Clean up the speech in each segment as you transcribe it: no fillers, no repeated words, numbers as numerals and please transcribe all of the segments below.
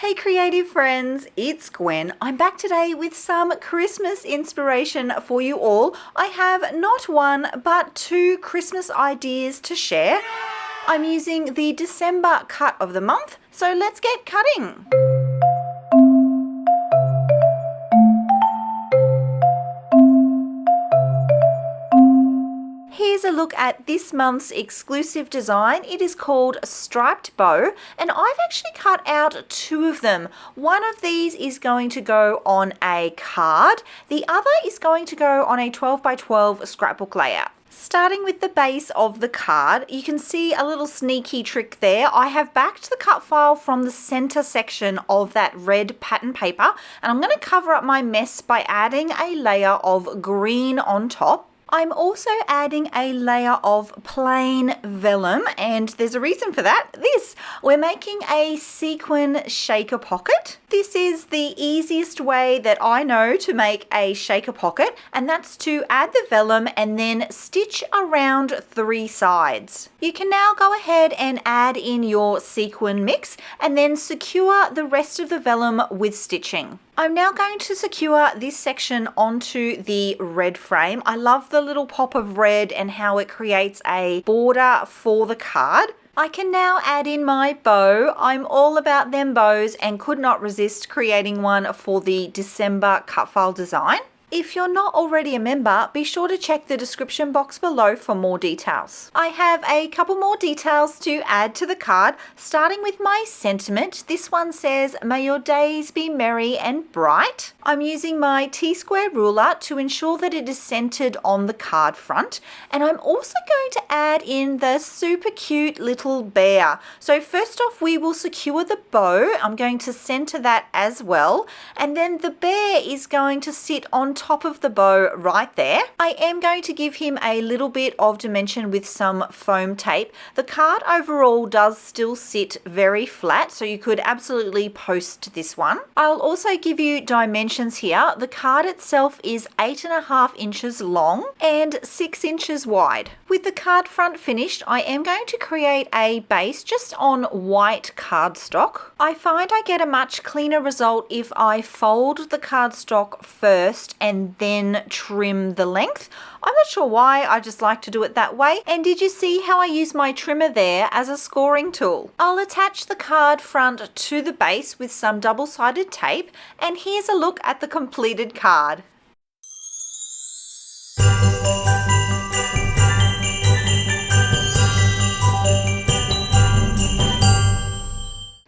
Hey creative friends, it's Gwen. I'm back today with some Christmas inspiration for you all. I have not one but two Christmas ideas to share. I'm using the December cut of the month, so let's get cutting. Here's a look at this month's exclusive design. It is called Striped Bow, and I've actually cut out two of them. One of these is going to go on a card. The other is going to go on a 12 by 12 scrapbook layout. Starting with the base of the card, you can see a little sneaky trick there. I have backed the cut file from the center section of that red pattern paper, and I'm going to cover up my mess by adding a layer of green on top. I'm also adding a layer of plain vellum, and there's a reason for that. We're making a sequin shaker pocket. This is the easiest way that I know to make a shaker pocket, and that's to add the vellum and then stitch around three sides. You can now go ahead and add in your sequin mix and then secure the rest of the vellum with stitching. I'm now going to secure this section onto the red frame. I love the little pop of red and how it creates a border for the card. I can now add in my bow. I'm all about them bows and could not resist creating one for the December cut file design. If you're not already a member, be sure to check the description box below for more details. I have a couple more details to add to the card, starting with my sentiment. This one says, "May your days be merry and bright." I'm using my T-square ruler to ensure that it is centered on the card front, and I'm also going to add in the super cute little bear. So first off, we will secure the bow. I'm going to center that as well, and then the bear is going to sit on top of the bow right there. I am going to give him a little bit of dimension with some foam tape. The card overall does still sit very flat, so you could absolutely post this one. I'll also give you dimensions here. The card itself is 8.5 inches long and 6 inches wide. With the card front finished, I am going to create a base just on white cardstock. I find I get a much cleaner result if I fold the cardstock first and then trim the length. I'm not sure why, I just like to do it that way. And did you see how I use my trimmer there as a scoring tool? I'll attach the card front to the base with some double-sided tape, and here's a look at the completed card.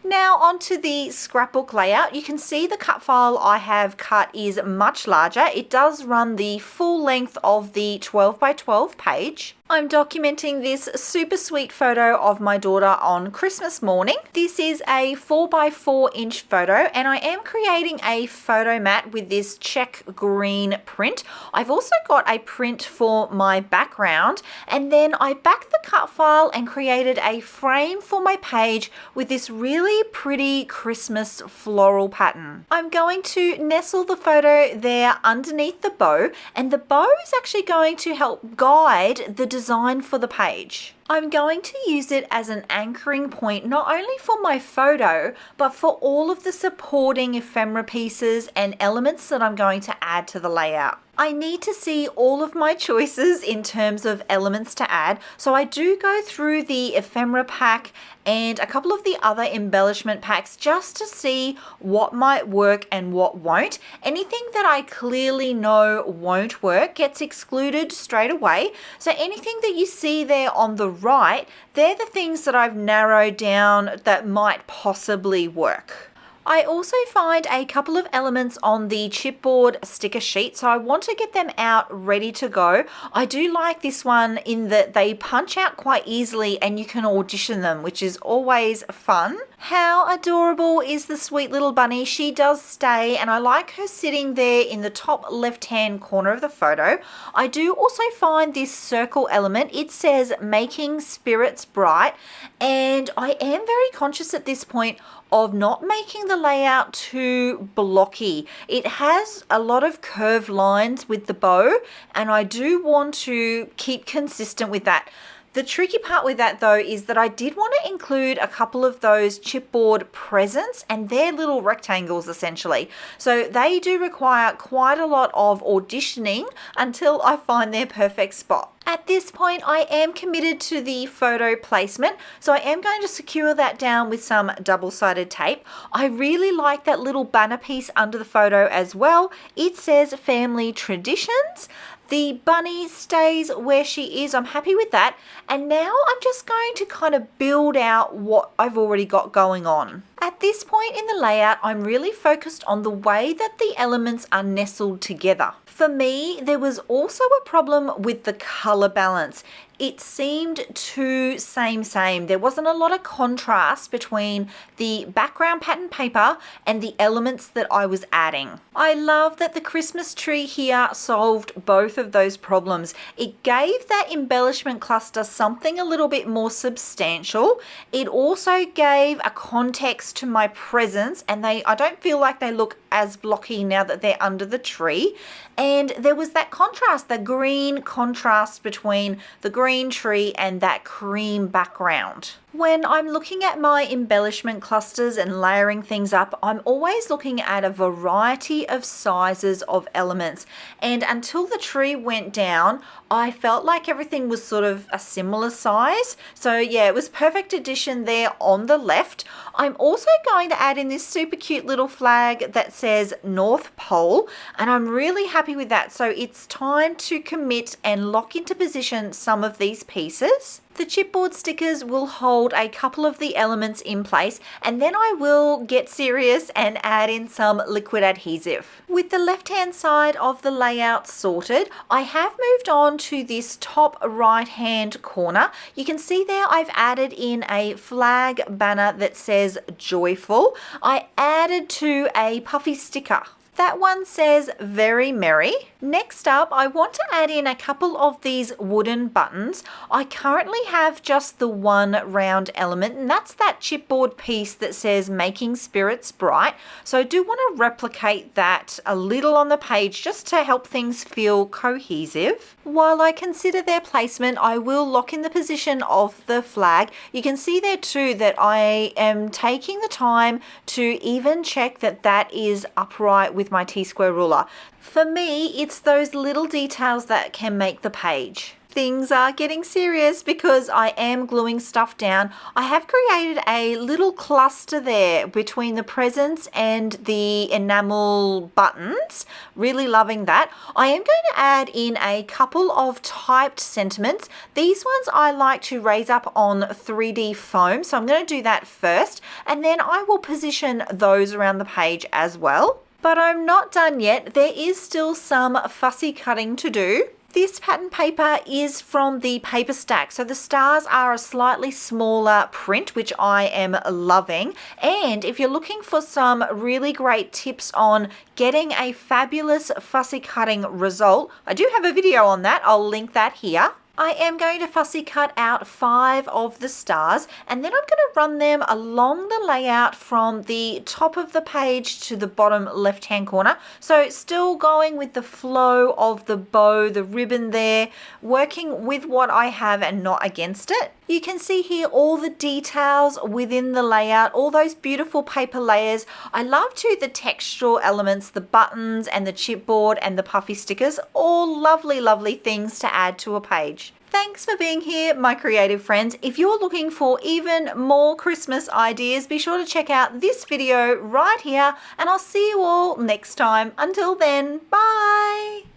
Now onto the scrapbook layout. You can see the cut file I have cut is much larger. It does run the full length of the 12 by 12 page. I'm documenting this super sweet photo of my daughter on Christmas morning. This is a 4 by 4 inch photo, and I am creating a photo mat with this check green print. I've also got a print for my background, and then I backed the cut file and created a frame for my page with this really pretty Christmas floral pattern. I'm going to nestle the photo there underneath the bow, and the bow is actually going to help guide the design for the page. I'm going to use it as an anchoring point not only for my photo but for all of the supporting ephemera pieces and elements that I'm going to add to the layout. I need to see all of my choices in terms of elements to add, so I do go through the ephemera pack and a couple of the other embellishment packs just to see what might work and what won't. Anything that I clearly know won't work gets excluded straight away. So anything that you see there on the right, they're the things that I've narrowed down that might possibly work. I also find a couple of elements on the chipboard sticker sheet, so I want to get them out ready to go. I do like this one in that they punch out quite easily and you can audition them, which is always fun. How adorable is the sweet little bunny? She does stay, and I like her sitting there in the top left-hand corner of the photo. I do also find this circle element. It says making spirits bright, and I am very conscious at this point of not making the layout too blocky. It has a lot of curved lines with the bow, and I do want to keep consistent with that. The tricky part with that though is that I did want to include a couple of those chipboard presents, and they're little rectangles essentially. So they do require quite a lot of auditioning until I find their perfect spot. At this point, I am committed to the photo placement, so I am going to secure that down with some double-sided tape. I really like that little banner piece under the photo as well. It says Family Traditions. The bunny stays where she is. I'm happy with that. And now I'm just going to kind of build out what I've already got going on. At this point in the layout, I'm really focused on the way that the elements are nestled together. For me, there was also a problem with the color balance. It seemed too same. There wasn't a lot of contrast between the background pattern paper and the elements that I was adding. I love that the Christmas tree here solved both of those problems. It gave that embellishment cluster something a little bit more substantial. It also gave a context to my presents, and I don't feel like they look as blocky now that they're under the tree. And there was that contrast, the green contrast between the green tree and that cream background. When I'm looking at my embellishment clusters and layering things up, I'm always looking at a variety of sizes of elements. And until the tree went down, I felt like everything was sort of a similar size. So yeah, it was perfect addition there on the left. I'm also going to add in this super cute little flag that says North Pole, and I'm really happy with that. So it's time to commit and lock into position some of these pieces. The chipboard stickers will hold a couple of the elements in place, and then I will get serious and add in some liquid adhesive. With the left-hand side of the layout sorted, I have moved on to this top right-hand corner. You can see there I've added in a flag banner that says Joyful. I added to a puffy sticker. That one says Very Merry. Next up, I want to add in a couple of these wooden buttons. I currently have just the one round element, and that's that chipboard piece that says Making Spirits Bright. So I do want to replicate that a little on the page just to help things feel cohesive. While I consider their placement, I will lock in the position of the flag. You can see there too that I am taking the time to even check that that is upright with my T-square ruler. For me, it's those little details that can make the page. Things are getting serious because I am gluing stuff down. I have created a little cluster there between the presents and the enamel buttons. Really loving that. I am going to add in a couple of typed sentiments. These ones I like to raise up on 3D foam, so I'm going to do that first, and then I will position those around the page as well. But I'm not done yet. There is still some fussy cutting to do. This pattern paper is from the paper stack, so the stars are a slightly smaller print, which I am loving. And if you're looking for some really great tips on getting a fabulous fussy cutting result, I do have a video on that. I'll link that here. I am going to fussy cut out 5 of the stars, and then I'm going to run them along the layout from the top of the page to the bottom left hand corner. So still going with the flow of the bow, the ribbon there, working with what I have and not against it. You can see here all the details within the layout, all those beautiful paper layers. I love too the textural elements, the buttons and the chipboard and the puffy stickers, all lovely things to add to a page. Thanks for being here, my creative friends. If you're looking for even more Christmas ideas, be sure to check out this video right here, and I'll see you all next time. Until then, bye!